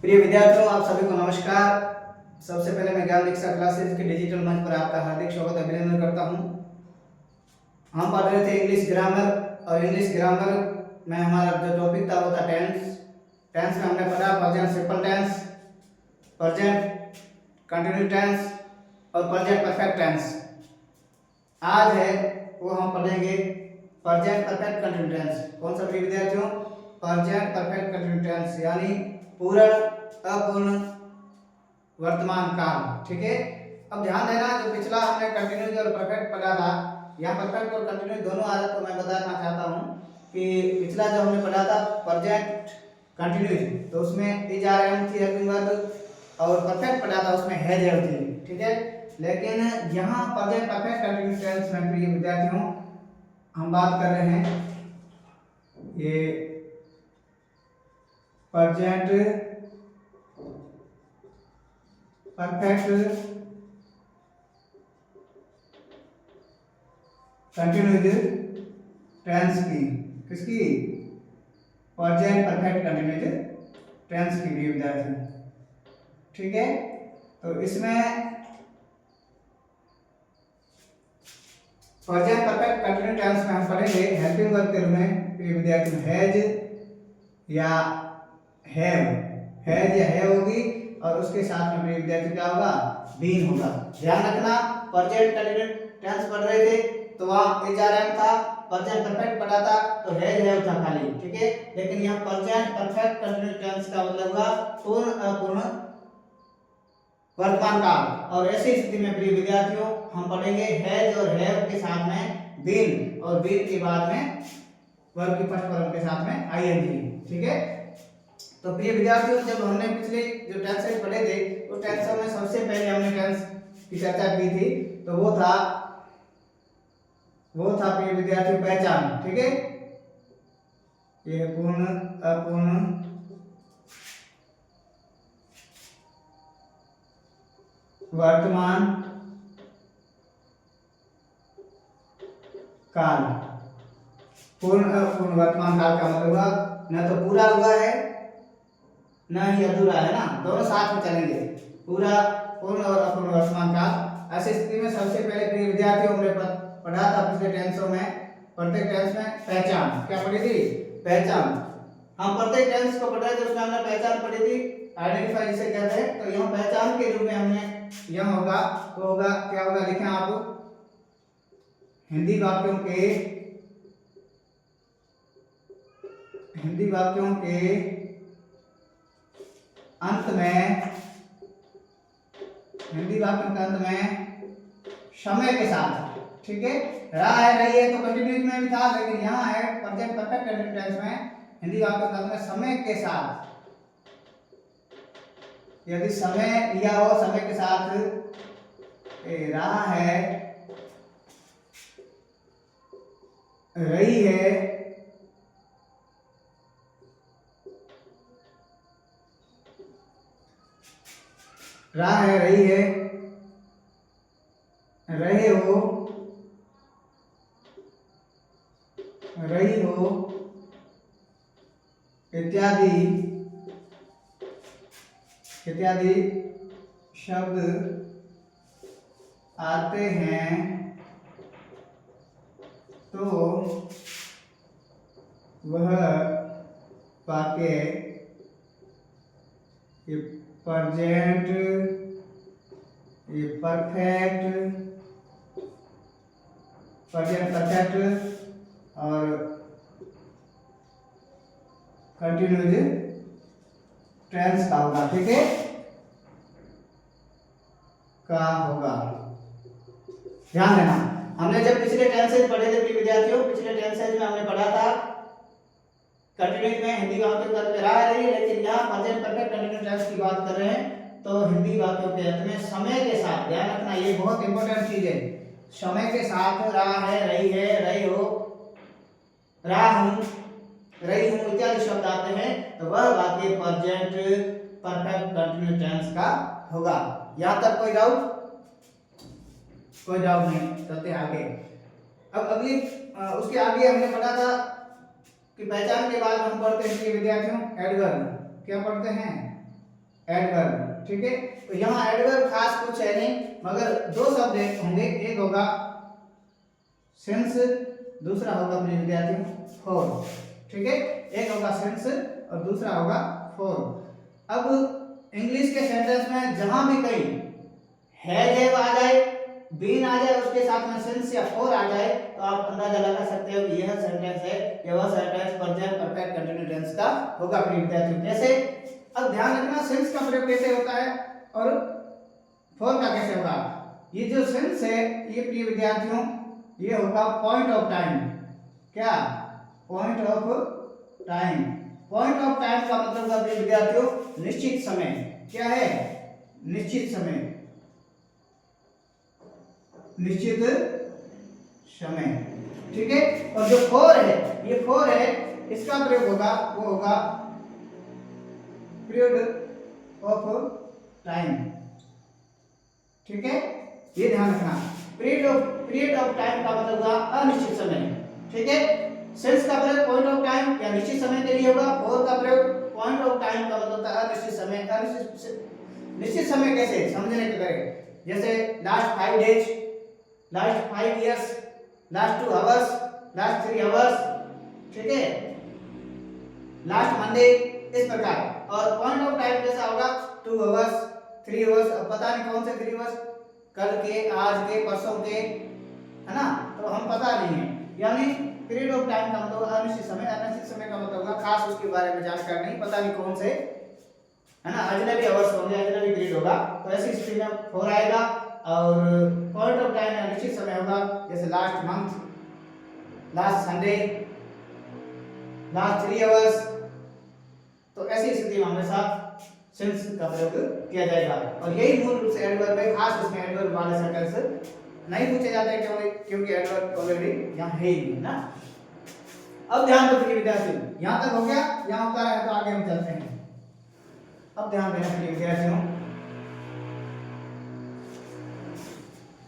प्रिय विद्यार्थियों, आप सभी को नमस्कार। सबसे पहले मैं ज्ञान दीक्षा क्लासेस के डिजिटल मंच पर आपका हार्दिक स्वागत अभिनंदन करता हूं। हम पढ़ रहे थे इंग्लिश ग्रामर, और इंग्लिश ग्रामर में हमारा जो टॉपिक था वो था टेंस। टेंस में हमने पढ़ा present simple tense, present continuous tense और प्रेजेंट परफेक्ट टेंस। आज है वो हम पढ़ेंगे प्रेजेंट परफेक्ट कंटिन्यूस टेंस। कौन सा प्रिय विद्यार्थियों? प्रेजेंट परफेक्ट कंटिन्यूस टेंस, यानी पूर्ण अपूर्ण वर्तमान काल। ठीक है, अब ध्यान देना, जो पिछला हमने कंटिन्यूस और परफेक्ट पढ़ा था, यहाँ परफेक्ट और कंटिन्यूस दोनों आ रहा, तो मैं बताना चाहता हूँ कि पिछला जो हमने पढ़ा था प्रेजेंट कंटिन्यूस, तो उसमें इज आर एम थी हेल्पिंग वर्ब, और परफेक्ट पढ़ा था उसमें हैज हैव थी। ठीक है, लेकिन यहाँ प्रेजेंट परफेक्ट कंटिन्यूस टेंस में प्रिय विद्यार्थियों हम बात कर रहे हैं ये प्रेजेंट परफेक्ट कंटिन्यूस टेंस की। किसकी? प्रेजेंट परफेक्ट कंटिन्यूस टेंस की भी विद्यार्थी। ठीक है, तो इसमें प्रेजेंट परफेक्ट कंटिन्यूस टेंस में हम पढ़ेंगे हेल्पिंग वर्ब के रूप में प्रिय विद्यार्थी हैज या हैव, हैज या हैव होगी, और उसके साथ में प्रिय विद्यार्थी क्या होगा? बीन होगा। ध्यान रखना, प्रेजेंट कंटिन्यूस टेंस पढ़ रहे थे तो वहां इज आर एम था, प्रेजेंट परफेक्ट पढ़ा था तो हैज हैव था खाली। ठीक है, लेकिन यहाँ प्रेजेंट परफेक्ट कंटिन्यूस टेंस का मतलब हुआ पूर्ण अपूर्ण वर्तमान काल। और ऐसी स्थिति में प्रिय विद्यार्थियों हम पढ़ेंगे हैज और हैव के साथ में बीन, और बीन के बाद में वर्ब की फर्स्ट फॉर्म के साथ में आईएनजी। ठीक है, तो प्रिय विद्यार्थियों जब हमने पिछले जो टेंसेस पढ़े थे, उस टेंसों में सबसे पहले हमने टेंस की चर्चा की थी, तो वो था प्रिय विद्यार्थियों पहचान। ठीक है, ये है पूर्ण अपूर्ण वर्तमान काल। पूर्ण अपूर्ण वर्तमान काल का मतलब हुआ न तो पूरा हुआ है न ही अधूरा है, ना, दोनों साथ में चलेंगे, पूरा पूर्ण और अपूर्ण वर्तमान काल। ऐसी स्थिति में सबसे पहले प्रिय विद्यार्थियों हमने पढ़ा था पिछले टेंसों में, प्रत्येक टेंस में पहचान क्या पढ़ी थी? पहचान। हम प्रत्येक टेंस को पढ़ रहे थे, उसमें हमने पहचान पढ़ी थी, आइडेंटिफाई जिसे कहते हैं। तो यहाँ पहचान के रूप में हमने यह होगा, वो होगा, क्या होगा लिखें आप? हिंदी वाक्यों के अंत में, हिंदी वाक्यों के अंत में समय के साथ। ठीक है, रहा है रही है तो कंटिन्यूस में भी था, लेकिन यहाँ है प्रेजेंट परफेक्ट कंटिन्यूस टेंस में हिंदी वाक्यों के अंत में समय के साथ। यदि समय लिया हो, समय के साथ रहा है, रही है, रहा है, रही है, रहे हो, रही हो, इत्यादि इत्यादि शब्द आते हैं तो वह वाक्य ये प्रेजेंट, ये परफेक्ट और कंटिन्यूस टेंस का होगा। ठीक है, का होगा। ध्यान देना, हमने जब पिछले टेंसेस पढ़े थे विद्यार्थियों, पिछले टेंसेस में हमने पढ़ा था कंटिन्यूस में हिंदी वाक्यों के अंत में रहा रही, लेकिन यहाँ प्रेजेंट परफेक्ट कंटिन्यूस टेंस की बात कर रहे हैं तो हिंदी वाक्यों के अंत में समय के साथ, ध्यान रखना ये बहुत इंपॉर्टेंट चीज है, समय के साथ रहा है, रही है, रही हो, रहा हूं, रही हूं इत्यादि शब्द आते हैं तो वह वाक्य प्रेजेंट परफेक्ट कंटिन्यूस टेंस का होगा। यहां तक कोई डाउट? कोई डाउट नहीं, चलते आगे। अब अगली उसके आगे हमने पढ़ा था कि पहचान के बाद हम पढ़ते हैं विद्यार्थियों एडवर्ब। क्या पढ़ते हैं? एडवर्ब, ठीक है। तो यहाँ एडवर्ब खास कुछ है नहीं, मगर दो शब्द होंगे, एक होगा सिंस, दूसरा होगा प्रिय विद्यार्थियों फॉर, ठीक है। एक होगा सिंस और दूसरा होगा फॉर। अब इंग्लिश के सेंटेंस में जहां भी कहीं हैव आ जाए, बीन आ जाए, उसके साथ में सिंस या फॉर आ जाए, तो आप अंदाजा लगा सकते हो कि यह सेंटेंस है, यह sentence present perfect continuous tense का होगा प्रिय विद्यार्थियों। कैसे? अब ध्यान रखना सिंस का प्रयोग कैसे होता है और फॉर का कैसे होगा। ये जो सिंस है ये प्रिय विद्यार्थियों ये होगा पॉइंट ऑफ टाइम। क्या? Point of time. Point of time का मतलब होगा प्रिय विद्यार्थियों निश्चित समय। क्या है? निश्चित समय, निश्चित समय, ठीक है। और जो फॉर है, ये फॉर है, इसका प्रयोग होगा वो होगा पीरियड ऑफ टाइम, ठीक है। ये ध्यान रखना, पीरियड ऑफ टाइम का मतलब होगा अनिश्चित समय, ठीक है। सिंस का प्रयोग पॉइंट ऑफ टाइम या निश्चित समय के लिए होगा, फॉर का प्रयोग पॉइंट ऑफ टाइम का मतलब होता है अनिश्चित समय। निश्चित समय कैसे समझने के लिए, जैसे last 5 days, last 5 years, last 2 hours, last 3 hours, ठीक है, लास्ट मंडे, इस प्रकार। और पॉइंट ऑफ टाइम कैसा होगा 2 आवर्स, 3 आवर्स, अब पता नहीं कौन से 3 आवर्स, कल के, आज के, परसों के, है ना, तो हम पता नहीं है। यानी पीरियड ऑफ टाइम का मतलब अनिश्चित समय, अनिश्चित समय का मतलब होगा खास उसके बारे में जानकारी नहीं, पता नहीं कौन से, है ना, अजनबी आवर्स होंगे, अजनबी पीरियड होगा, तो ऐसी स्थिति में फॉर आएगा। और पॉइंट ऑफ टाइम अनिश्चित समय होगा, जैसे last month, last Sunday, last 3 hours, तो ऐसी स्थिति में हमेशा सिंस का प्रयोग किया जाएगा। और यही मूल रूप से एडवर्ब है, खास उसमें एडवर्ब वाले सेंटेंस नहीं पूछे जाते हैं क्योंकि एडवर्ब ऑलरेडी यहाँ है ही नहीं ना। अब ध्यान दो प्रिय विद्यार्थियों, यहाँ तक हो गया, यहाँ उतारा है तो आगे हम चलते हैं। अब ध्यान देना प्रिय विद्यार्थियों,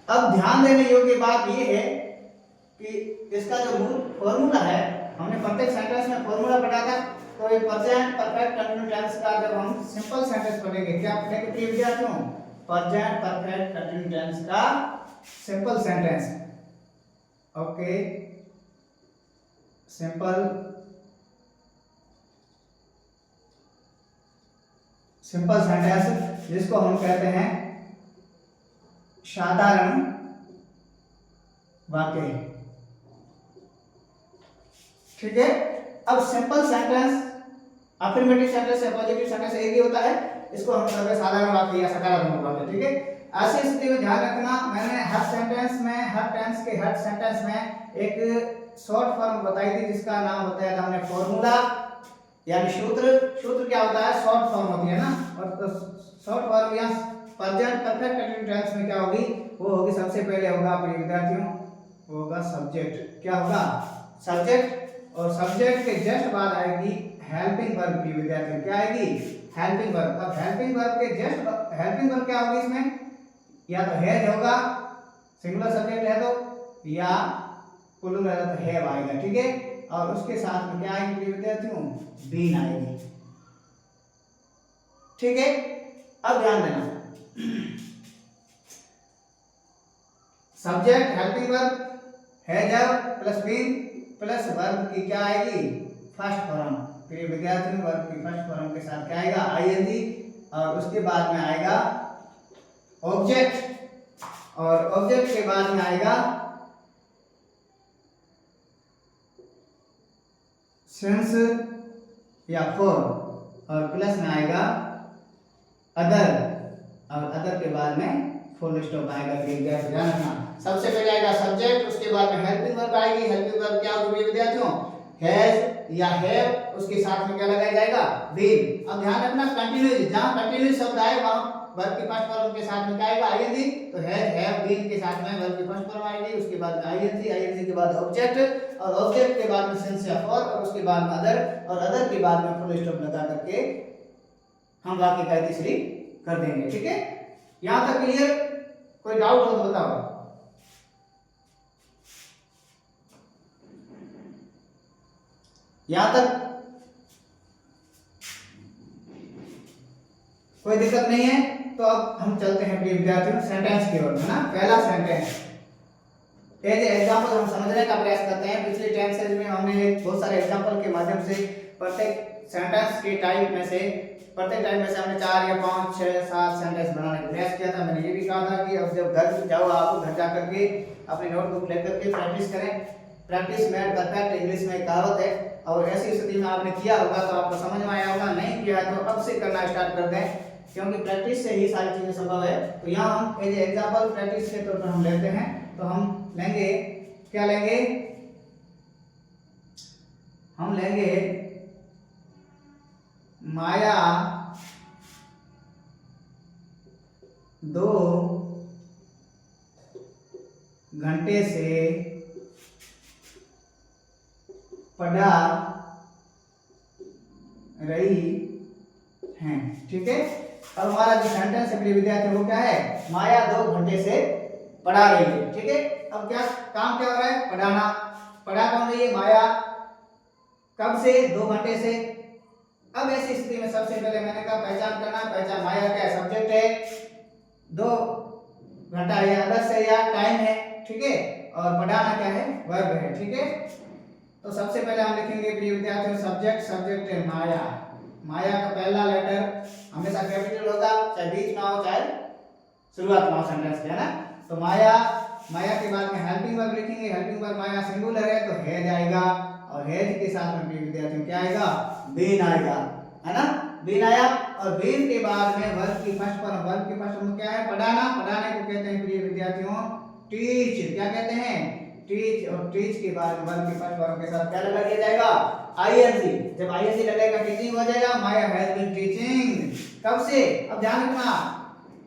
अब ध्यान देने योग्य बात ये है कि इसका जो मूल फॉर्मूला है, हमने प्रत्येक सेंटेंस में फॉर्मूला पढ़ा था। तो ये प्रेजेंट परफेक्ट कंटिन्यूस टेंस का जब हम सिंपल सेंटेंस पढ़ेंगे, क्या पढ़ेंगे प्रिय विद्यार्थियों? प्रेजेंट परफेक्ट कंटिन्यूस टेंस का simple sentence. Okay, simple sentence जिसको हम कहते हैं साधारण वाक्य, ठीक है। अब सिंपल सेंटेंस अफर्मेटिव सेंटेंस या पॉजिटिव सेंटेंस एक ही होता है, इसको हम कहते हैं साधारण वाक्य या सकारात्मक वाक्य, ठीक है। ऐसी स्थिति में ध्यान रखना, मैंने हर सेंटेंस में, हर टेंस के हर सेंटेंस में एक शॉर्ट फॉर्म बताई थी जिसका नाम बताया था हमने फॉर्मूला, यानी सूत्र। सूत्र क्या होता है? शॉर्ट फॉर्म होती है ना, और तो शॉर्ट फॉर्म या प्रेजेंट परफेक्ट कंटिन्यूस टेंस में क्या होगी? वो होगी सबसे पहले होगा प्रिय विद्यार्थियों, वो होगा सब्जेक्ट। क्या होगा? सब्जेक्ट। और सब्जेक्ट के जस्ट बाद आएगी हेल्पिंग वर्ब प्रिय विद्यार्थियों। क्या आएगी? Helping verb. अब हेल्पिंग वर्ब के जस्ट हेल्पिंग वर्ब क्या होगी इसमें? या तो हैज होगा, सिंगुलर सब्जेक्ट है तो, या प्लूरल है तो हैव आएगा, ठीक है। और उसके साथ में क्या आएगी प्रिय विद्यार्थियों? बीन आएगी, ठीक है। अब ध्यान देना, subject helping verb has plus been plus verb की क्या आएगी? First form. प्रिय विद्यार्थियों वर्ब की फर्स्ट फॉर्म के साथ क्या आएगा? आईएनजी। और उसके बाद में आएगा ऑब्जेक्ट, और ऑब्जेक्ट के बाद में आएगा सिंस या फॉर, और प्लस में आएगा अदर, और अदर के बाद में फुल स्टॉप आएगा। ध्यान रखना, सबसे पहले आएगा सब्जेक्ट, उसके बाद में हेल्पिंग वर्ब आएगी। हेल्पिंग वर्ब क्या होगी विद्यार्थियों? हैज या हैव, उसके साथ में क्या लगाया जाएगा? बीन। अब ध्यान रखना, कंटिन्यूअस, जहां कंटिन्यूअस शब्द आए वहां वर्ब के फर्स्ट फॉर्म के साथ में क्या आएगा? आईएनजी। तो हैज, हैव, बीन के साथ में वर्ब की फर्स्ट फॉर्म आएगी, उसके बाद में आईएनजी, आईएनजी के बाद ऑब्जेक्ट, और ऑब्जेक्ट के बाद में सिंस या फॉर, और उसके बाद में अदर, और अदर के बाद में फुल स्टॉप लगा करके हम वाक्य का तीसरी कर देंगे, ठीक है। यहां तक क्लियर? कोई डाउट हो तो बताओ। यहां तक कोई दिक्कत नहीं है। तो अब हम चलते हैं प्रिय विद्यार्थियों सेंटेंस की ओर, है ना। पहला सेंटेंस एज एग्जांपल हम समझने का प्रयास करते हैं। पिछले टेंसेज में हमने बहुत सारे एग्जांपल के माध्यम से प्रत्येक सेंटेंस के टाइप में से हमने 4 या 5, 6, 7 सेंटेंस बनाने का प्रयास किया था। मैंने ये भी कहा था कि अब जब घर जाओ आप घर जाकर के अपनी नोटबुक लेकर के प्रैक्टिस करें। प्रैक्टिस मेड परफेक्ट इंग्लिश में कहावत है, और ऐसी स्थिति में आपने किया होगा तो आपको समझ में आया होगा। नहीं किया है तो अब से करना स्टार्ट कर दें, क्योंकि प्रैक्टिस से ही सारी चीजें संभव है। तो यहाँ हम एज एग्जांपल प्रैक्टिस के तौर पर हम लेते हैं। तो हम लेंगे, क्या लेंगे, हम लेंगे माया 2 घंटे से पढ़ा रही हैं। ठीक है। अब हमारा जो सेंटेंस है प्रिय विद्यार्थी वो क्या है, माया 2 घंटे से पढ़ा रही है। ठीक है। अब क्या काम क्या हो रहा है, पढ़ाना। पढ़ा कौन रही है, माया। कब से, 2 घंटे से। अब ऐसी स्थिति में सबसे पहले मैंने कहा पहचान करना। पहचान, माया क्या है, सब्जेक्ट है, 2 घंटा या आदर्श है या टाइम है। ठीक है। और पढ़ाना क्या है, वर्ब है। ठीक है। तो सबसे पहले हम लिखेंगे प्रिय विद्यार्थियों सब्जेक्ट। सब्जेक्ट है माया। माया का पहला लेटर हमेशा कैपिटल होगा, चाहे बीच में हो चाहे शुरुआत में हो सेंटेंस के, है ना। तो माया, माया के बाद में हेल्पिंग वर्ब लिखेंगे। हेल्पिंग वर्ब माया सिंगुलर है तो हैज आएगा, और हैज के साथ में प्रिय विद्यार्थियों क्या आएगा, बीन आएगा, है ना। बीन आया, और बीन के बाद में वर्ब की फर्स्ट फॉर्म। वर्ब की फर्स्ट फॉर्म क्या है, पढ़ाना। पढ़ाने को कहते हैं प्रिय विद्यार्थियों टीच। क्या कहते हैं, टीच। और टीच के बाद में वर्ब की फर्स्ट फॉर्म के साथ क्या लगा दिया जाएगा, आईएनजी। जब आईएनजी लगेगा टीचिंग हो जाएगा। माया हैज बीन टीचिंग। कब से, अब ध्यान रखना,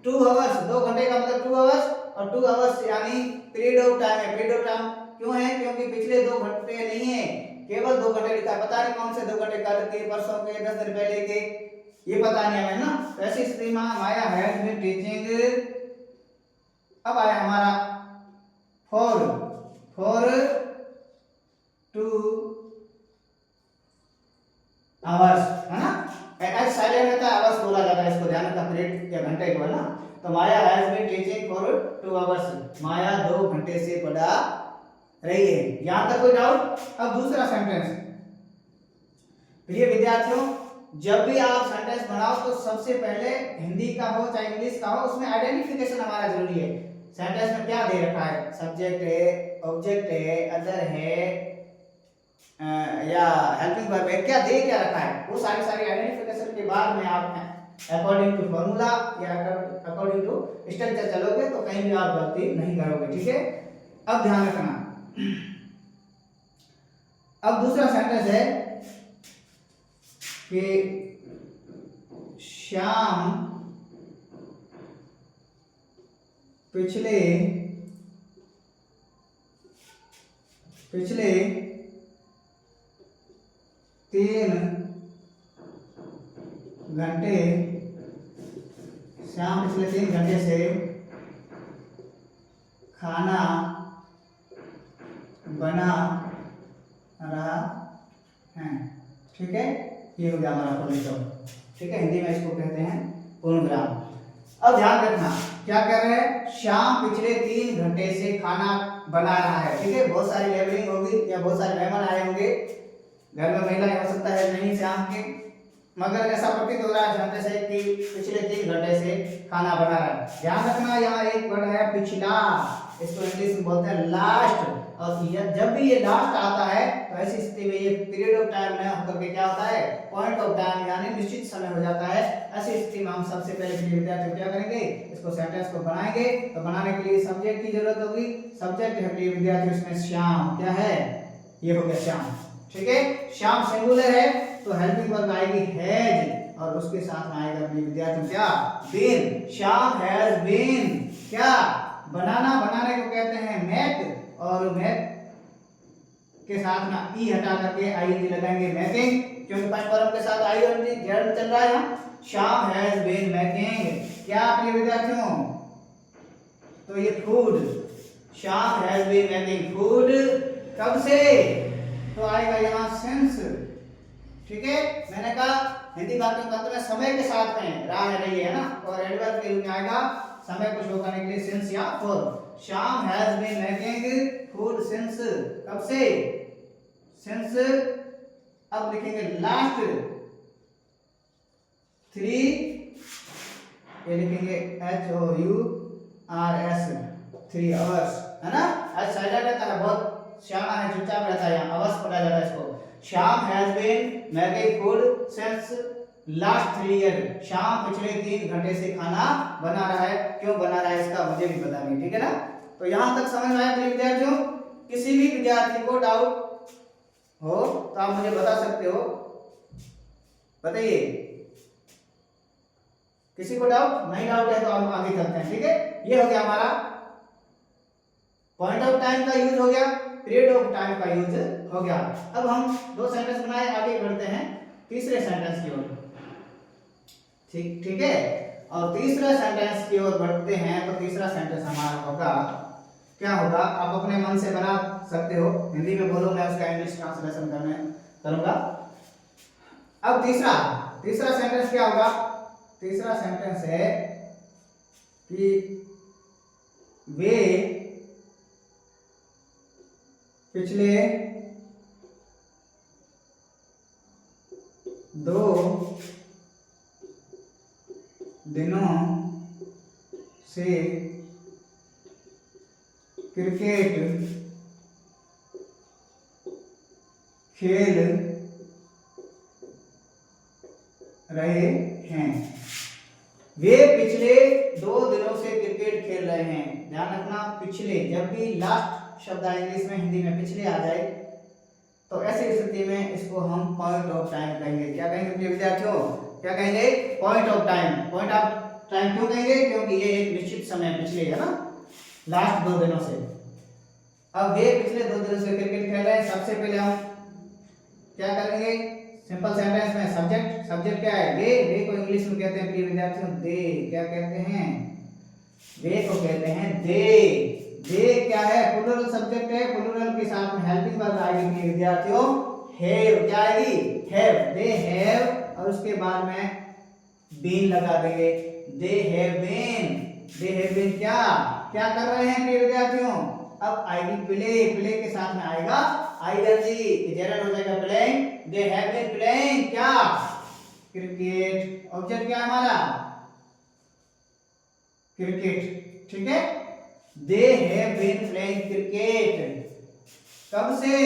2 आवर्स, 2 घंटे का मतलब 2 आवर्स, और 2 आवर्स यानी पीरियड ऑफ टाइम है। पीरियड ऑफ टाइम क्यों है, क्योंकि पिछले 2 घंटे नहीं है, केवल 2 घंटे लिखा है। पता नहीं कौन से 2 घंटे, कल के, परसों के, 10 दिन पहले के, ये पता नहीं है ना। तो ऐसी स्थिति में माया हैज बीन टीचिंग। अब आया हमारा फॉर 2 आवर्स, है ना। एच साइलेंट रहता है, आवर्स बोला जाता है, इसको ध्यान रखना, पीरियड या घंटे को, है ना। तो Maya has been teaching for 2 hours. Maya 2 घंटे से पढ़ा रही है। यहां तक कोई डाउट। अब दूसरा सेंटेंस प्रिय विद्यार्थियों, जब भी आप सेंटेंस बनाओ तो सबसे पहले हिंदी का हो चाहे इंग्लिश का हो, उसमें आइडेंटिफिकेशन हमारा जरूरी है। सेंटेंस में क्या दे रखा है, सब्जेक्ट है, ऑब्जेक्ट है, अदर है, या हेल्पिंग वर्ब है, क्या दे क्या रखा है, वो सारी आइडेंटिफिकेशन के बाद में आप अकॉर्डिंग टू फॉर्मूला या अकॉर्डिंग टू स्ट्रक्चर चलोगे तो कहीं भी आप गलती नहीं करोगे। ठीक है। अब ध्यान रखना। अब दूसरा सेंटेंस है कि श्याम पिछले 3 घंटे, श्याम पिछले 3 घंटे से खाना बना रहा है। ठीक है। ये हो गया हमारा पूर्णविराम। ठीक है। हिंदी में इसको कहते हैं पूर्णविराम। अब ध्यान रखना, क्या कर रहे हैं, श्याम पिछले 3 घंटे से खाना बना रहा है। ठीक है। बहुत सारी लेबलिंग होगी या बहुत सारे मेहमान आए होंगे, घर में महिला हो सकता है नहीं श्याम के, मगर ऐसा प्रतीत हो रहा है जानते से कि पिछले 3 घंटे से खाना बना रहा है। ध्यान रखना, यहाँ एक वर्ड है पिछला, इसको इंग्लिश में बोलते हैं लास्ट। और जब भी ये लास्ट आता है तो ऐसी स्थिति में ये पीरियड ऑफ टाइम में होकर के क्या होता है, पॉइंट ऑफ टाइम यानी निश्चित समय हो जाता है। ऐसी स्थिति में हम सबसे पहले विद्यार्थी क्या करेंगे, इसको सेंटेंस को बनाएंगे। तो बनाने के लिए सब्जेक्ट की जरूरत होगी। सब्जेक्ट है प्रिय विद्यार्थी इसमें श्याम, क्या है, ये हो गया श्याम। ठीक है। श्याम सिंगुलर है तो हेल्पिंग वर्ब आएगी हैज, और उसके साथ में आएगा प्रिय विद्यार्थी क्या, बीन। श्याम हैज बीन क्या, बनाना। बनाने को कहते हैं मेक, और मेक के साथ ना ई हटा करके आईएनजी लगाएंगे मेकिंग, क्योंकि फर्स्ट फॉर्म के साथ आईएनजी वर्ब चल रहा है यहाँ। श्याम हैज बीन मेकिंग क्या प्रिय विद्यार्थियों, तो ये food. Shyam has been making food. कब से, तो आएगा यहाँ सिंस। ठीक है। मैंने कहा हिंदी वाक्यों के अंत में समय के साथ में रहा है रही है ना, और एडवर्ब के रूप में आएगा समय को शो करने के लिए सिंस या for. Shyam has been making food since, कब से, सिंस, अब लिखेंगे लास्ट 3, ये लिखेंगे HOURS 3 आवर्स, है ना। आज साइलेंट रहता है, बहुत श्यामा है, चुपचाप रहता है, यहाँ आवर्स पढ़ा जाता है इसको। Shyam has been making food since last 3 year, Shyam पिछले 3 घंटे से खाना बना रहा है। क्यों बना रहा है इसका मुझे भी पता नहीं, ठीक है ना। तो यहाँ तक समझ में आया प्रिय विद्यार्थियों। किसी भी विद्यार्थी को डाउट हो तो आप मुझे बता सकते हो, बताइए। किसी को डाउट नहीं, डाउट है तो हम आगे चलते हैं, ठीक है। ये हो गया हमारा पॉइंट ऑफ टाइम का यूज हो गया, पीरियड ऑफ टाइम का यूज हो गया। अब हम 2 सेंटेंस बनाए, आगे बढ़ते हैं तीसरे सेंटेंस की ओर, ठीक है। और तीसरा सेंटेंस की ओर बढ़ते हैं तो तीसरा सेंटेंस हमारा होगा, क्या होगा आप अपने मन से बना सकते हो, हिंदी में बोलो, मैं उसका इंग्लिश ट्रांसलेशन करूंगा। अब तीसरा सेंटेंस क्या होगा, तीसरा सेंटेंस है कि वे पिछले 2 दिनों से क्रिकेट खेल रहे हैं। वे पिछले 2 दिनों से क्रिकेट खेल रहे हैं। ध्यान रखना, पिछले, जब भी लास्ट शब्द आए इंग्लिश में, हिंदी में पिछले आ जाए तो ऐसी स्थिति में इसको हम पॉइंट ऑफ टाइम कहेंगे। क्या कहेंगे प्रिय विद्यार्थियों, क्या कहेंगे, point of time. Point of time क्यों कहेंगे, क्योंकि ये एक निश्चित समय पिछले है ना, लास्ट 2 दिनों से। अब वे पिछले 2 दिनों से क्रिकेट खेल रहे हैं। सबसे पहले हम क्या करेंगे, सिंपल सेंटेंस में सब्जेक्ट क्या है, वे को इंग्लिश में कहते हैं प्रिय विद्यार्थियों दे। क्या कहते हैं, वे को कहते हैं दे। दे क्या है, प्लूरल सब्जेक्ट है, प्लूरल के साथ में हेल्पिंग वर्ब आएगी प्रिय विद्यार्थियों, हैव। क्या आएगी, हैव, दे हैव, और उसके बाद में बीन लगा देंगे, दे हैव बीन क्या कर रहे हैं प्रिय विद्यार्थियों। अब आएगी प्ले के साथ में आएगा आईएनजी, जनरल हो जाएगा playing, they have been playing क्या, क्रिकेट। ऑब्जेक्ट क्या है हमारा, क्रिकेट, ठीक है। They have been playing cricket, कब से,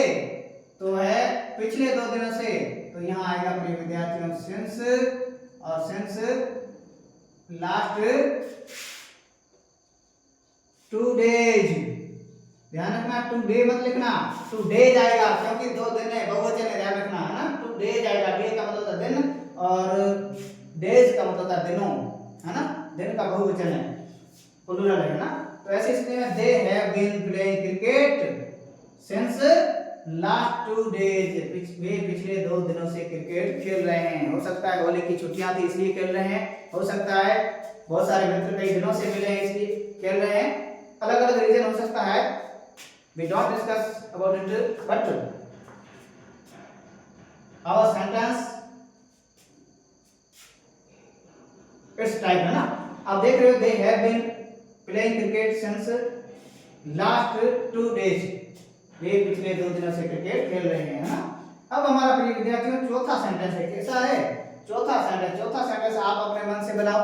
तो है पिछले 2 दिनों से। तो यहाँ आएगा प्रिय विद्यार्थियों सिंस, और सिंस लास्ट 2 डेज। ध्यान रखना, 2 डे मत लिखना, 2 डेज आएगा, क्योंकि 2 दिन है, बहुवचन है, ध्यान रखना, है ना। 2 डेज आएगा, डे का मतलब होता है दिन, और डेज का मतलब होता है दिनों, है ना। दिन का बहुवचन है, प्लूरल है ना। तो ऐसी स्थिति में they have been playing cricket since last 2 days, वे पिछले 2 दिनों से क्रिकेट खेल रहे हैं। हो सकता है होली की छुट्टियां थी इसलिए खेल रहे हैं, हो सकता है बहुत सारे मित्र कई दिनों से मिले हैं इसलिए खेल रहे हैं, अलग अलग रीजन हो सकता है, we don't discuss about it, but our sentence it's type, है ना। आप देख रहे हो they have been playing cricket since last 2 days, वे पिछले 2 दिनों से क्रिकेट खेल रहे हैं, है ना। अब हमारा प्रिय विद्यार्थियों चौथा सेंटेंस है, कैसा है, चौथा सेंटेंस आप अपने मन से बनाओ।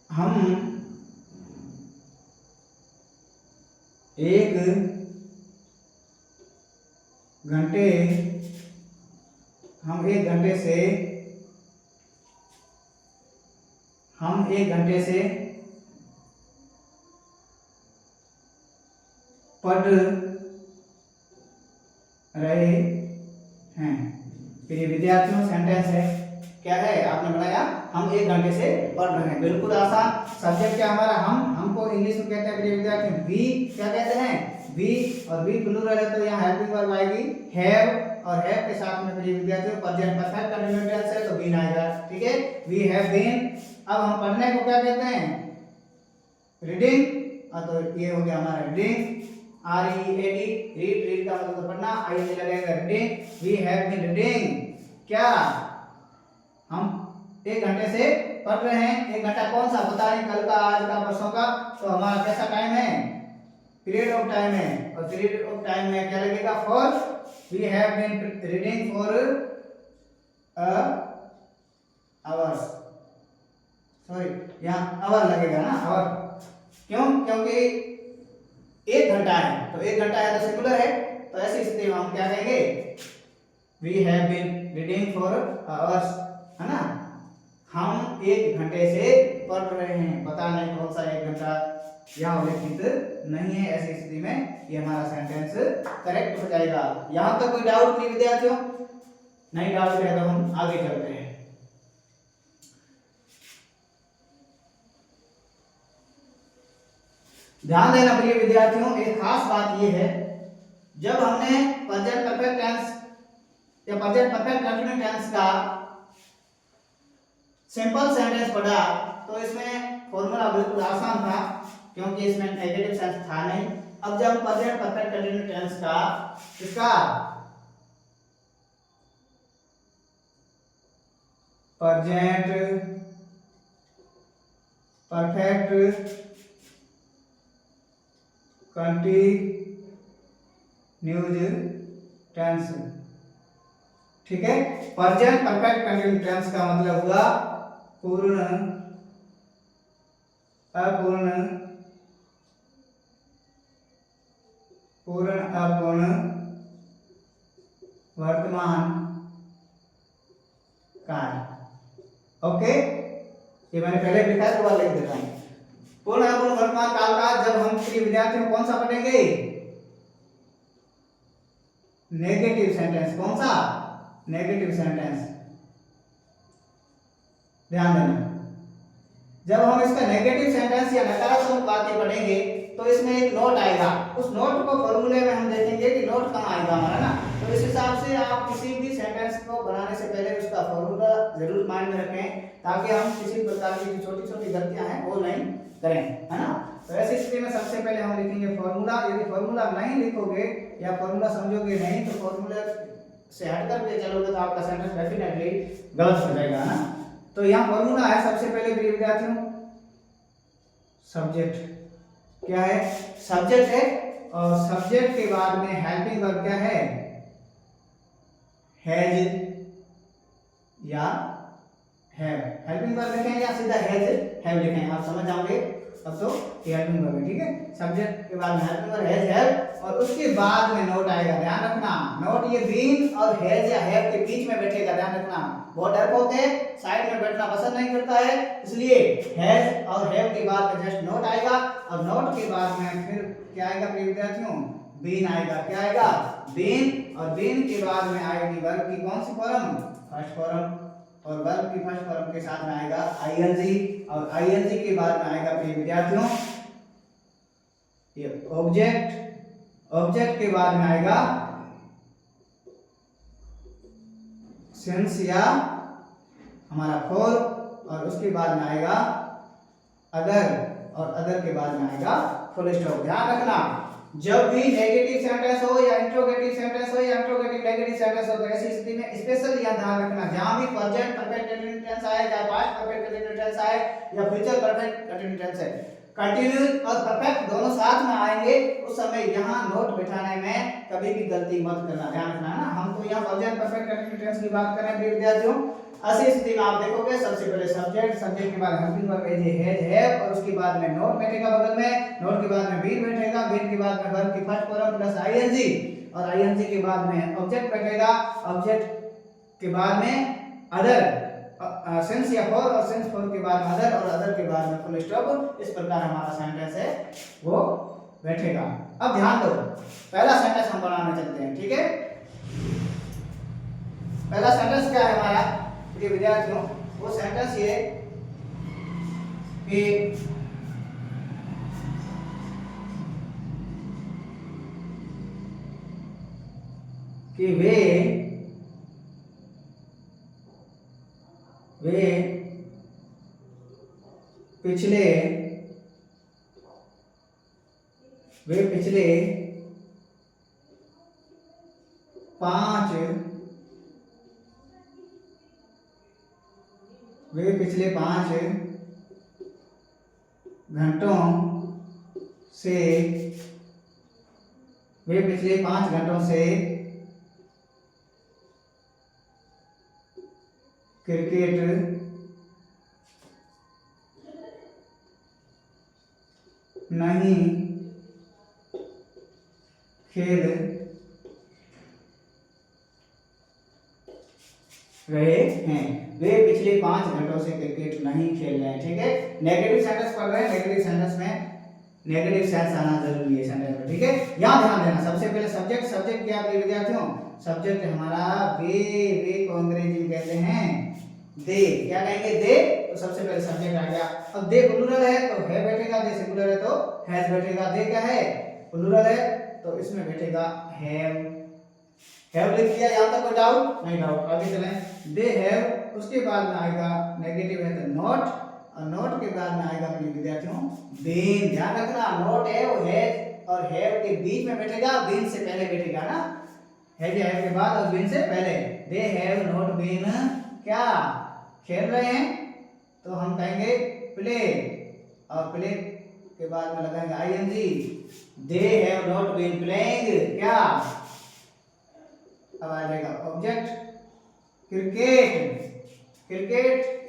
हम 1 घंटे से पढ़ रहे हैं। प्रिय विद्यार्थियों सेंटेंस है, क्या है, आपने बनाया हम 1 घंटे से पढ़ रहे हैं, बिल्कुल आसान। सब्जेक्ट क्या हमारा, हमको इंग्लिश में कहते हैं प्रिय विद्यार्थियों वी, क्या कहते हैं, वी, और वी प्लूरल है तो यहाँ हेल्पिंग वर्ब आएगी हैव, और हैव के साथ में प्रिय विद्यार्थियों प्रेजेंट परफेक्ट कंटिन्यूअस टेंस है तो बीन आएगा, ठीक है। वी हैव बीन अब हम पढ़ने को क्या कहते हैं? रीडिंग। तो ये हो गया हमारा रीडिंग, READ, रीड, रीड का मतलब पढ़ना, आई लगेगा reading. We have been reading, क्या हम 1 घंटे से पढ़ रहे हैं। 1 घंटा कौन सा पता नहीं, कल का, आज का, परसों का, तो हमारा कैसा टाइम है? पीरियड ऑफ टाइम है। और पीरियड ऑफ टाइम में क्या लगेगा? For, we have been reading for hours, sorry यहाँ आवर लगेगा ना, आवर। क्यों? क्योंकि 1 घंटा है, तो 1 घंटा है तो सिंगुलर है, तो ऐसी स्थिति में हम क्या कहेंगे? We have been reading for hours, है ना। हम 1 घंटे से पढ़ रहे हैं, पता नहीं कौन सा 1 घंटा, यहाँ उल्लेखित नहीं है। ऐसी स्थिति में ये हमारा सेंटेंस करेक्ट हो जाएगा। यहाँ तक कोई डाउट नहीं विद्यार्थियों? नहीं डाउट है तो हम आगे चलते हैं। ध्यान देना प्रिय विद्यार्थियों, एक खास बात यह है, जब हमने प्रेजेंट परफेक्ट टेंस या प्रेजेंट परफेक्ट कंटिन्यूस टेंस का सिंपल सेंटेंस पढ़ा, तो इसमें फॉर्मूला बिल्कुल आसान था, क्योंकि इसमें नेगेटिव सेंस था नहीं। अब जब प्रेजेंट परफेक्ट कंटिन्यूस टेंस का इसका प्रेजेंट परफेक्ट कंटिन्यूज टेंस, ठीक है। प्रेजेंट परफेक्ट कंटिन्यूज टेंस का मतलब हुआ पूर्ण, अपूर्ण, पूर्ण, अपूर्ण, वर्तमान काल। ओके, ये मैंने पहले लिखा है, दोबारा लिख देता हूं। पूर्ण, अपूर्ण, वर्तमान काल का जब हम विद्यार्थियों कौन सा पढ़ेंगे? Negative sentence. कौन सा? Negative sentence. ध्यान देना, जब हम इसका नेगेटिव सेंटेंस या नकारात्मक वाक्य पढ़ेंगे तो इसमें एक नोट आएगा। उस नोट को फॉर्मूले में हम देखेंगे कि नोट कहाँ आएगा हमारा ना। तो इस हिसाब से आप किसी भी सेंटेंस को बनाने से पहले उसका फॉर्मूला जरूर माइंड में रखें, ताकि हम किसी प्रकार की छोटी छोटी गलतियां हैं वो नहीं करें, है ना। तो ऐसी स्थिति में सबसे पहले हम लिखेंगे फॉर्मूला। यदि फॉर्मूला नहीं लिखोगे या फॉर्मूला समझोगे नहीं, तो फॉर्मूला से हट करके चलोगे तो आपका सेंटेंस डेफिनेटली गलत हो जाएगा ना। तो यहाँ फॉर्मूला है सबसे पहले प्रिय विद्यार्थियों, सब्जेक्ट। क्या है? सब्जेक्ट है, और सब्जेक्ट के बाद में हेल्पिंग वर्ब क्या है? हैज या हैव। हेल्पिंग वर्ब लिखें या सीधा हैज हैव लिखें, आप समझ जाओगे अब तो हेल्पिंग वर्ब है, ठीक है। सब्जेक्ट के बाद में हेल्पिंग वर्ब हैज हैव, और उसके बाद में नोट आएगा। ध्यान रखना, नोट ये बीन और हैज या हैव के बीच में बैठेगा। ध्यान रखना, बहुत डरपोक है, साइड में बैठना पसंद नहीं करता है, इसलिए हैज और हैव के बाद में जस्ट नोट आएगा, और नोट के बाद में फिर क्या आएगा प्रिय विद्यार्थियों? बीन आएगा। क्या आएगा? बीन, और बीन के बाद में आएगी वर्ब की कौन सी फॉर्म? फर्स्ट फॉर्म, और वर्ब की फर्स्ट फॉर्म के साथ में आएगा आईएनजी, और आईएनजी के बाद में आएगा प्रिय विद्यार्थियों ये ऑब्जेक्ट। ऑब्जेक्ट के बाद में आएगा सिंस या हमारा फॉर, और उसके बाद में आएगा अदर, और अदर के बाद में आएगा फुल स्टॉप। ध्यान रखना, जब भी नेगेटिव सेंटेंस हो या इंट्रोगेटिव सेंटेंस हो या इंट्रोगेटिव नेगेटिव सेंटेंस हो, तो ऐसी स्थिति में स्पेशली यह ध्यान रखना, जहां भी प्रेजेंट परफेक्ट कंटीन्यूअस टेंस आए, या पास्ट परफेक्ट कंटीन्यूअस टेंस आए, या फ्यूचर परफेक्ट कंटीन्यूअस टेंस है, कंटीन्यूअस और परफेक्ट दोनों साथ में आएंगे, उस समय यहां नोट बिठाने में कभी भी गलती मत करना। ध्यान रखना है ना, हम तो यहां प्रेजेंट परफेक्ट कंटीन्यूअस टेंस की बात कर रहे हैं विद्यार्थियों। ऐसी स्थिति में आप देखोगे सबसे पहले सब्जेक्ट, सब्जेक्ट के बाद हेल्पिंग वर्ब हैज हैव, और उसके बाद में नोट बैठेगा बगल में, नोट के बाद में बीन बैठेगा, बीन के बाद में वर्ब की फर्स्ट फॉर्म प्लस आईएनजी, और आईएनजी के बाद में ऑब्जेक्ट बैठेगा, ऑब्जेक्ट के बाद में अदर, सिंस या फॉर, और सिंस फॉर के बाद में अदर, और अदर के बाद में फुल स्टॉप। इस प्रकार हमारा सेंटेंस है वो बैठेगा। अब ध्यान दो, पहला सेंटेंस हम बनाने चलते हैं, ठीक है। पहला सेंटेंस क्या है हमारा ये विद्यार्थियों? वो सेंटेंस ये कि वे पिछले 5 घंटों से पिछले 5 घंटों से क्रिकेट नहीं खेल रहे हैं। वे पिछले 5 घंटों से क्रिकेट नहीं खेल रहे हैं। ठीक है, नेगेटिव सेंटेंस पढ़ रहे हैं, नेगेटिव सेंटेंस में नेगेटिव सेंस आना जरूरी है सेंटेंस में। ठीक है, यहां ध्यान देना। सबसे पहले सब्जेक्ट क्या है विद्यार्थियों? सब्जेक्ट हमारा वे को अंग्रेजी में कहते हैं दे। क्या कहेंगे? दे। तो सबसे पहले सब्जेक्ट आ गया। अब दे प्लूरल है तो है बैठेगा, दे सिंगुलर है तो हैज बैठेगा। दे क्या है? प्लूरल है तो इसमें बैठेगा हैव लिख दिया। यहां तक कोई डाउट नहीं? डाउट। आगे चलें। दे हैव, उसके बाद में आएगा नेगेटिव है तो नॉट, और नॉट के बाद में आएगा अपने विद्यार्थियों बीन। ध्यान रखना, नॉट है वो हैज और हैव के बीच में बैठेगा, बीन से पहले बैठेगा ना। हैज या हैव के बाद और बीन से पहले। दे हैव नॉट बीन क्या खेल रहे हैं, तो हम कहेंगे प्ले, और प्ले के बाद में लगाएंगे ING. They have not been playing क्या, अब आ जाएगा ऑब्जेक्ट क्रिकेट,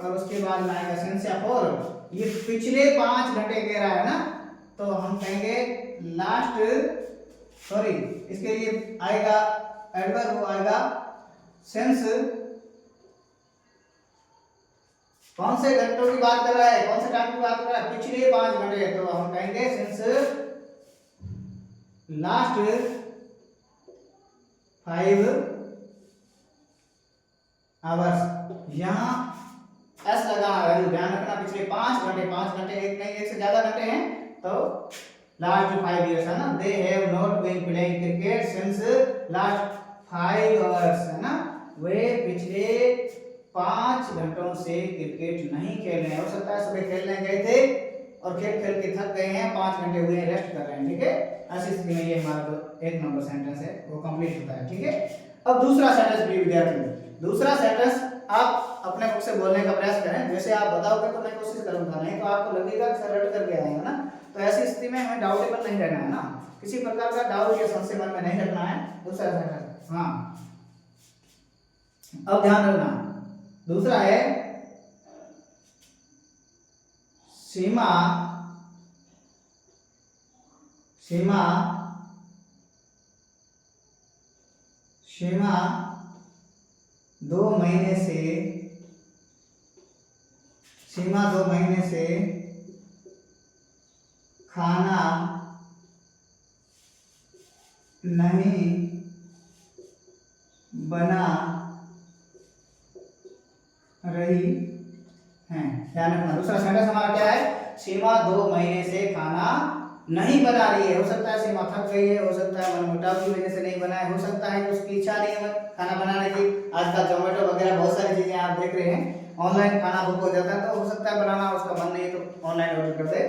और उसके बाद में आएगा सेंस या फॉर। ये पिछले 5 घंटे कह रहा है ना, तो हम कहेंगे लास्ट, सॉरी इसके लिए आएगा एडवर्ब, वो आएगा सेंस। कौन से घंटों की बात कर रहा है, कौन से टाइम की बात कर रहा है? पिछले 5 घंटे, तो हम कहेंगे सिंस लास्ट 5 आवर्स। यहां एस लगाना है, ध्यान रखना। पिछले 5 घंटे, 5 घंटे एक नहीं, एक से ज्यादा घंटे हैं, तो लास्ट 5 इयर्स है ना। They have not been playing cricket since last 5 hours है ना। वे पिछले 5 घंटों से क्रिकेट नहीं खेल रहे हैं। हो सकता है सुबह खेलने गए थे और खेल के थक गए हैं, 5 घंटे हुए हैं, रेस्ट कर रहे हैं। ठीक है, ऐसी स्थिति में ये हमारा जो 1 नंबर सेंटेंस है वो कंप्लीट होता है। ठीक है, अब दूसरा सेंटेंस प्रिय विद्यार्थियों, दूसरा सेंटेंस आप अपने मुख से बोलने का प्रयास करें। जैसे आप बताओगे तो मैं कोशिश करूंगा, नहीं तो आपको लगेगा कि सर रट करके आएगा ना। तो ऐसी स्थिति में हमें डाउटेबल नहीं रहना है ना, किसी प्रकार का डाउट या संशय मन में नहीं रखना है। दूसरा सेंटेंस, हाँ अब ध्यान रखना, दूसरा है सीमा 2 महीने से खाना नहीं बना रही हैं। ध्यान रखना, दूसरा सेंटेंस हमारा क्या है? सीमा 2 महीने से खाना नहीं बना रही है। हो सकता है सीमा थक गई है, हो सकता है मनमुटाव की वजह से नहीं बना है, हो सकता है कि उसकी इच्छा नहीं है खाना बनाने की। आजकल जोमेटो वगैरह बहुत सारी चीजें आप देख रहे हैं, ऑनलाइन खाना बुक हो जाता है, तो हो सकता है बनाना उसका मन नहीं है तो ऑनलाइन ऑर्डर कर दे,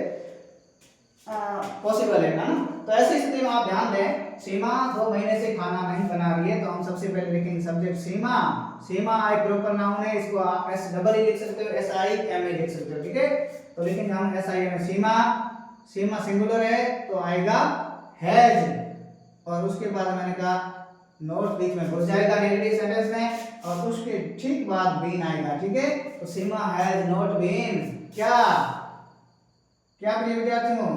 पॉसिबल है ना। तो ऐसी स्थिति में आप ध्यान दें, सीमा 2 महीने से खाना नहीं बना रही है, तो हम सबसे पहले लिखेंगे सब्जेक्ट सीमा। सीमा एक प्रॉपर नाउन है, इसको आप एस डबल ई लिख सकते हो, एस आई एम ए लिख सकते हो। ठीक है, तो लिखेंगे हम S I am. Seema singular है तो आएगा हैज, और उसके बाद मैंने कहा नॉट बीच में घुस जाएगा नेगेटिव सेंटेंस में, और उसके ठीक बाद बीन आएगा। ठीक है, तो सीमा हैज नॉट बीन क्या प्रिय विद्यार्थियों,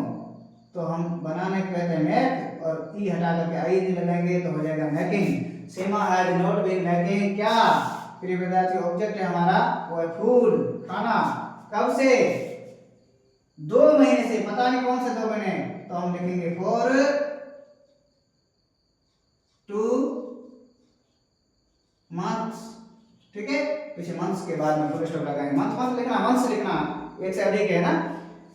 तो हम बनाने को कहते हैं मेक, और ई हटा करके आई नहीं लगाएंगे तो हो जाएगा making. Seema has not been making क्या प्रिय विद्यार्थियों, ऑब्जेक्ट है हमारा वो है फूड, खाना। कब से? 2 महीने से, पता नहीं कौन से 2 महीने, तो हम लिखेंगे फॉर 2 मंथ्स। ठीक है, पीछे मंथ्स के बाद में फुल स्टॉप लगाएंगे। मंथ लिखना, मंथ्स लिखना, एक से अधिक है ना।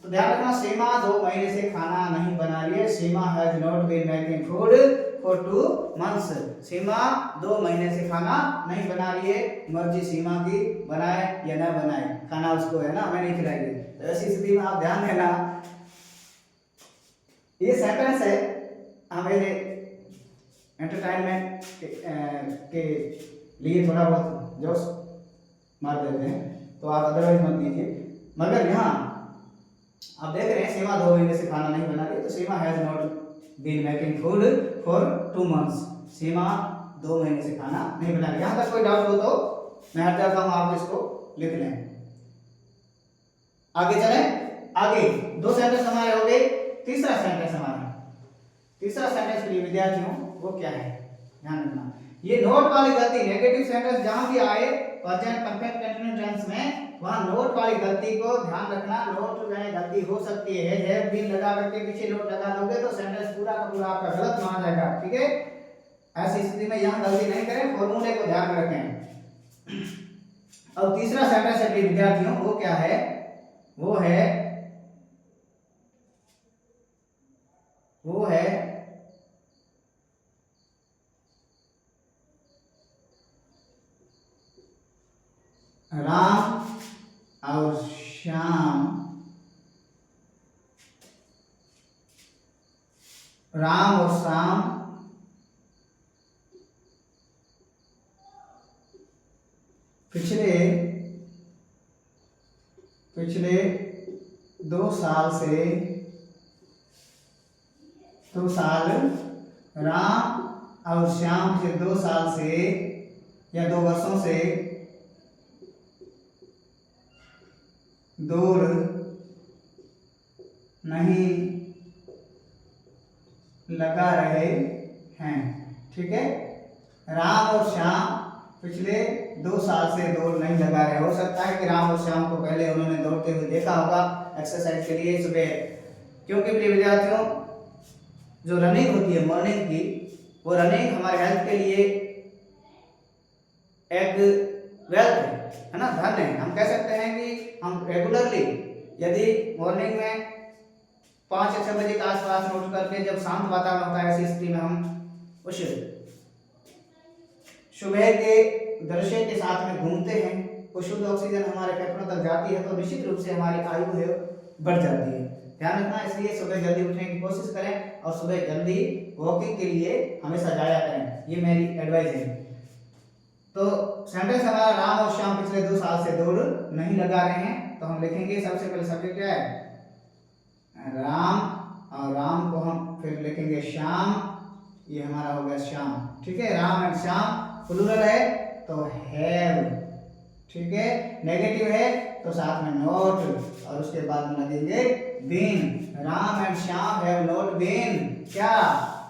तो ध्यान रखना, सीमा 2 महीने से खाना नहीं बना रही है। Seema has not been making food for 2 months. Seema 2 महीने से खाना नहीं बना रही है, मर्जी सीमा की बनाए या ना बनाए, खाना उसको है ना, हमें नहीं खिलाएगी। तो ऐसी स्थिति में आप ध्यान देना, ये सेंटेंस है हमारे एंटरटेनमेंट के लिए थोड़ा बहुत जोश मार देते हैं, तो आप अदरवाइज मत लीजिए। मगर यहाँ आप देख रहे हैं सीमा 2 महीने से खाना नहीं बना रही, तो Seema has not been making food for 2 months। Seema 2 महीने से खाना नहीं बना रही। यहाँ तक कोई डाउट हो तो मैं हट जाता हूँ, आप इसको लिख लें। आगे चले, आगे 2 सेंटेंस हमारे हो गए। तीसरा सेंटेंस प्रिय विद्यार्थियों वो क्या है, ध्यान रखना। ये नोट वाली गलती, नेगेटिव सेंटेंस जहां भी आए प्रेजेंट परफेक्ट कंटीन्यूअस टेंस में, वहां नोट वाली गलती को ध्यान रखना। नोट में गलती हो सकती है, हैव बीन लगा करके पीछे नोट लगा दोगे तो सेंटेंस पूरा का पूरा आपका गलत माना जाएगा, ठीक है। ऐसी स्थिति में यहां गलती नहीं करें, फॉर्मूले को ध्यान में रखें। अब तीसरा सेंटेंस है प्रिय विद्यार्थियों वो क्या है, वो है राम और श्याम, राम और श्याम पिछले 2 साल से, 2 साल, राम और श्याम पिछले 2 साल से या 2 वर्षों से दौड़ नहीं लगा रहे हैं, ठीक है। राम और श्याम पिछले 2 साल से दौड़ नहीं लगा रहे। हो सकता है कि राम और श्याम को पहले उन्होंने दौड़ते हुए देखा होगा एक्सरसाइज के लिए सुबह, क्योंकि प्रिय विद्यार्थियों जो रनिंग होती है मॉर्निंग की, वो रनिंग हमारे हेल्थ के लिए एक वेल्थ है ना, धन है। हम कह सकते हैं कि हम रेगुलरली यदि मॉर्निंग में 5 या 6 बजे के आसपास उठ करके जब शांत वातावरण होता है, ऐसी स्थिति में हम उस सुबह के दृश्य के साथ में घूमते हैं, वो शुद्ध ऑक्सीजन हमारे फेफड़ों तक जाती है, तो निश्चित रूप से हमारी आयु है बढ़ जाती है। ध्यान रखना, इसलिए सुबह जल्दी उठने की कोशिश करें और सुबह जल्दी वॉकिंग के लिए हमेशा जाया करें, ये मेरी एडवाइस है। तो सेंटेंस हमारा राम और श्याम पिछले 2 साल से दौड़ नहीं लगा रहे हैं, तो हम लिखेंगे सबसे पहले सब्जेक्ट क्या है, राम, और राम को हम फिर लिखेंगे श्याम, ये हमारा हो गया श्याम, ठीक है। राम एंड श्याम प्लूरल है तो हैव, ठीक है। नेगेटिव है तो साथ में नॉट, और उसके बाद हम लगेंगे been. Ram and Shyam have not been क्या,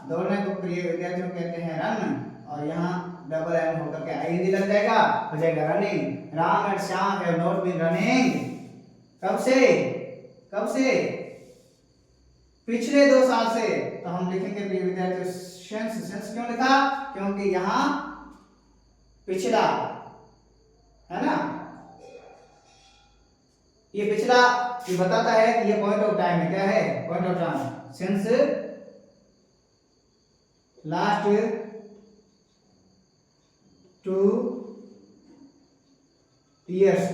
दौड़ने को प्रिय विद्यार्थियों कहते हैं रन, और यहाँ डबल एन होकर के आईएनजी लग जाएगा, हो जाएगा running. Ram and Shyam have not been running, कब से पिछले 2 साल से, तो हम लिखेंगे प्रिय विद्यार्थियों सेंस क्यों लिखा, क्योंकि यहाँ पिछला है ना, ये पिछला ये बताता है कि ये पॉइंट ऑफ टाइम है, क्या है point of time, since last 2 years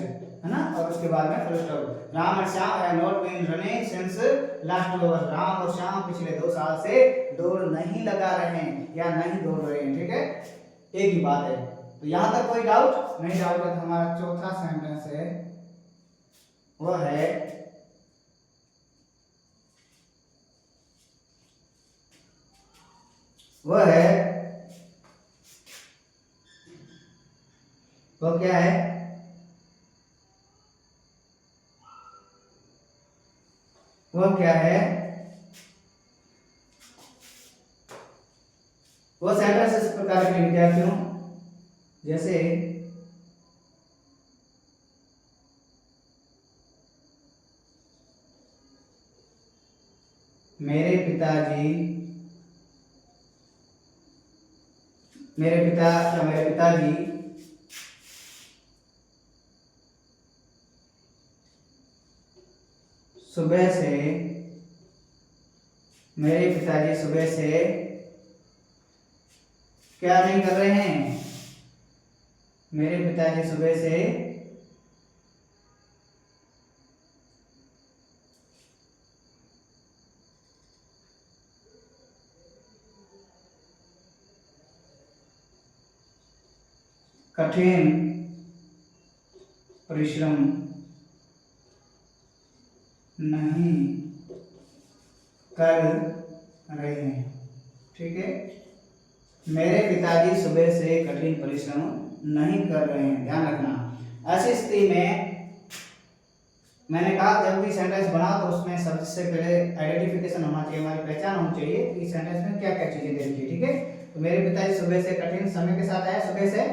है ना, और उसके बाद में फुल स्टॉप। राम और Shyam have not been running since last 2 years, Ram और श्याम पिछले 2 साल से दौड़ नहीं लगा रहे हैं या नहीं दौड़ रहे हैं, ठीक है, एक ही बात है। तो यहां तक कोई डाउट नहीं, डाउट है तो हमारा चौथा सेंटेंस है वो क्या है, वो क्या है, वो सेंटेंस इस प्रकार के विद्यार्थियों जैसे मेरे पिताजी सुबह से क्या नहीं कर रहे हैं, मेरे पिताजी सुबह से कठिन परिश्रम नहीं कर रहे हैं। ठीक है, मेरे पिताजी सुबह से कठिन परिश्रम नहीं कर रहे हैं, ध्यान रखना। ऐसी स्थिति में मैंने कहा जब भी सेंटेंस बनाओ तो उसमें सबसे पहले आइडेंटिफिकेशन होना चाहिए, हमारी पहचान होनी चाहिए कि सेंटेंस में क्या क्या चीजें देनी चाहिए। ठीक है, तो मेरे पिताजी सुबह से कठिन समय के साथ आए, सुबह से,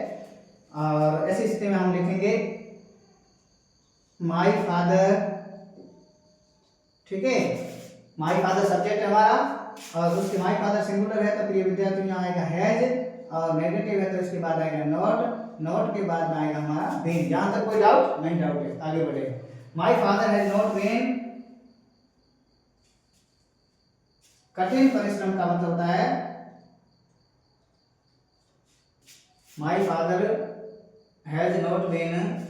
और ऐसी स्थिति में हम लिखेंगे माय फादर। ठीक है, माय फादर सब्जेक्ट है हमारा, और उसके माय फादर सिंगुलर है तो प्रिय विद्यार्थी यहाँ आएगा हैज, और नेगेटिव है तो इसके बाद आएगा नॉट, नॉट के बाद में आएगा हमारा बीन। जहां तक कोई डाउट नहीं? डाउट है, आगे बढ़े। My father has not been, कठिन परिश्रम का मतलब होता है my father has not been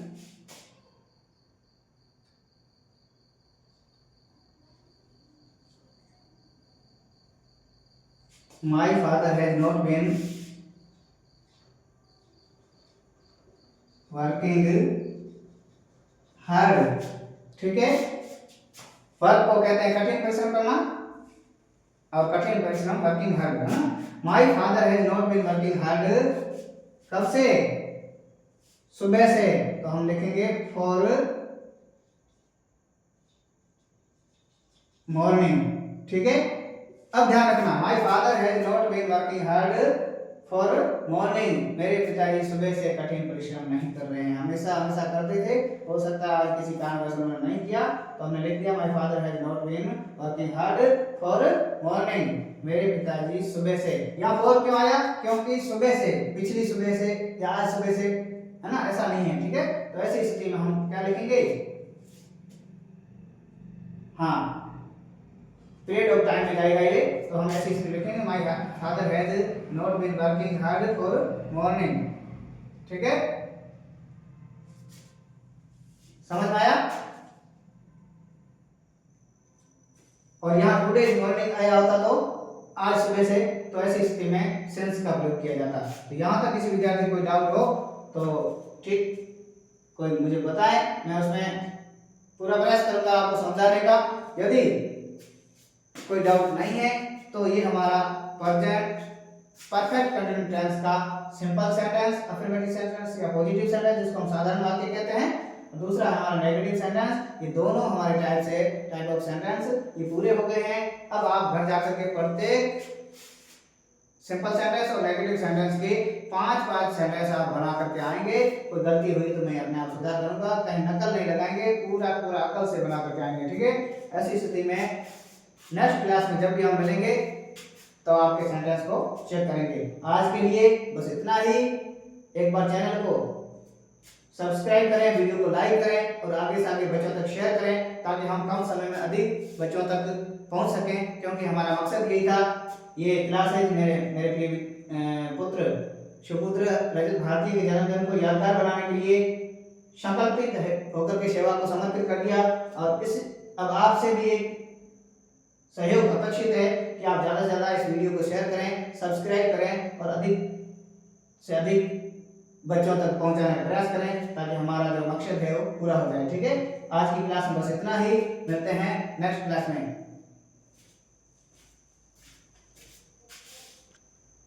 My father has not been working hard। ठीक है, वर्क को कहते हैं कठिन परिश्रम करना, और कठिन परिश्रम वर्किंग हार्ड है ना। My father has not been working hard, कब से? सुबह से, तो हम लिखेंगे फॉर मॉर्निंग। ठीक है, अब ध्यान रखना, my father has not been working hard for morning, मेरे पिताजी सुबह से कठिन परिश्रम नहीं कर रहे हैं, हमेशा हमेशा करते थे, हो सकता है आज किसी कारणवश उन्होंने नहीं किया, तो हमने लिख दिया my father has not been working hard for morning, मेरे पिताजी सुबह से। यहाँ फॉर क्यों आया? क्योंकि सुबह से, पिछली सुबह से या आज सुबह से, है ना, ऐसा नहीं है। ठीक है, तो ऐसी स्थिति में हम क्या लिखेंगे? हाँ, पीरियड ऑफ टाइम में जाएगा ये, तो हम ऐसे इसमें लिखेंगे my father has not been working hard for morning. ठीक है, समझ में आया? और यहाँ टुडे मॉर्निंग आया होता तो आज सुबह से, तो ऐसी स्थिति में सेंस का प्रयोग किया जाता। तो यहाँ तक किसी विद्यार्थी को कोई डाउट हो तो ठीक, कोई मुझे बताए, मैं उसमें पूरा प्रयास करूंगा आपको समझाने का। यदि कोई डाउट नहीं है तो ये हमारा प्रेजेंट परफेक्ट कंटिन्यूस टेंस का सिंपल सेंटेंस, अफर्मेटिव सेंटेंस या पॉजिटिव सेंटेंस जिसको हम साधारण वाक्य कहते हैं, दूसरा हमारा नेगेटिव सेंटेंस, ये दोनों हमारे टाइप ऑफ सेंटेंस ये पूरे हो गए हैं। अब आप घर जाकर के प्रत्येक सिंपल सेंटेंस और नेगेटिव सेंटेंस के 5-5 सेंटेंस आप बना करके आएंगे। कोई गलती हुई तो मैं अपने आप सुधार करूंगा, कहीं नकल नहीं लगाएंगे, पूरा पूरा अकल से बना करके आएंगे। ठीक है, ऐसी स्थिति में नेक्स्ट क्लास में जब भी हम मिलेंगे तो आपके सेंटेंस को चेक करेंगे। आज के लिए बस इतना ही। एक बार चैनल को सब्सक्राइब करें, वीडियो को लाइक करें और आगे से आगे बच्चों तक शेयर करें, ताकि हम कम समय में अधिक बच्चों तक पहुंच सकें, क्योंकि हमारा मकसद यही था। ये क्लासेज मेरे प्रिय पुत्र सुपुत्र रजत भारती के जन्मदिन को यादगार बनाने के लिए संकल्पित होकर के सेवा को समर्पित कर दिया। और अब आपसे भी एक सहयोग अपेक्षित है कि आप ज़्यादा से ज़्यादा इस वीडियो को शेयर करें, सब्सक्राइब करें और अधिक से अधिक बच्चों तक पहुंचाने का प्रयास करें, ताकि हमारा जो मकसद है वो पूरा हो जाए। ठीक है, आज की क्लास में बस इतना ही, मिलते हैं नेक्स्ट क्लास में।